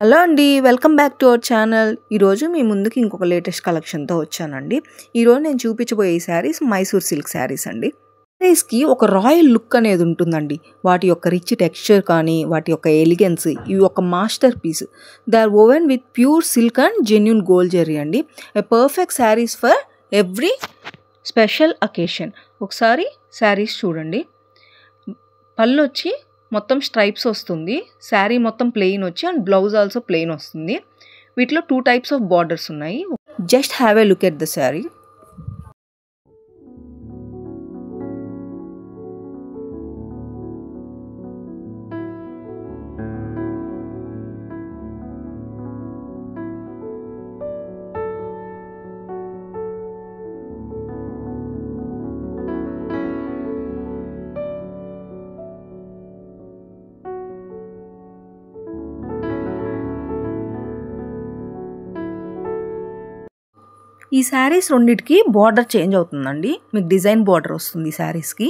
Hello అండి, welcome back to our channel. ఈరోజు మీ ముందుకి ఇంకొక లేటెస్ట్ కలెక్షన్తో వచ్చానండి. ఈరోజు నేను చూపించబోయే ఈ శారీస్ మైసూర్ సిల్క్ శారీస్ అండి. శారీస్కి ఒక రాయల్ లుక్ అనేది ఉంటుందండి. వాటి యొక్క రిచ్ టెక్స్చర్ కానీ, వాటి యొక్క ఎలిగెన్స్, ఇవి ఒక masterpiece. They are woven with pure silk and genuine gold zari అండి. A perfect sarees for every special occasion. ఒకసారి శారీస్ చూడండి. పళ్ళు వచ్చి మొత్తం స్ట్రైప్స్ వస్తుంది. శారీ మొత్తం ప్లెయిన్ వచ్చి అండ్ బ్లౌజ్ ఆల్సో ప్లెయిన్ వస్తుంది. వీటిలో 2 types ఆఫ్ బార్డర్స్ ఉన్నాయి. Just have a look at the sari. ఈ శారీస్ రెండిటికి బార్డర్ చేంజ్ అవుతుందండి. మీకు డిజైన్ బార్డర్ వస్తుంది ఈ శారీస్కి.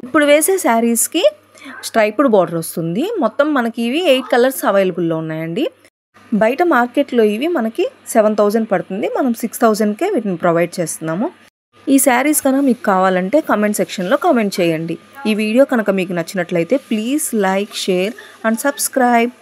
ఇప్పుడు వేసే శారీస్కి స్ట్రైప్డ్ బార్డర్ వస్తుంది. మొత్తం మనకి ఇవి 8 కలర్స్ అవైలబుల్లో ఉన్నాయండి. బయట మార్కెట్లో ఇవి మనకి 7,000 పడుతుంది. మనం 6,000కే వీటిని ప్రొవైడ్ చేస్తున్నాము. ఈ శారీస్ కనుక మీకు కావాలంటే కామెంట్ సెక్షన్లో కామెంట్ చేయండి. ఈ వీడియో కనుక మీకు నచ్చినట్లయితే please like, share and subscribe.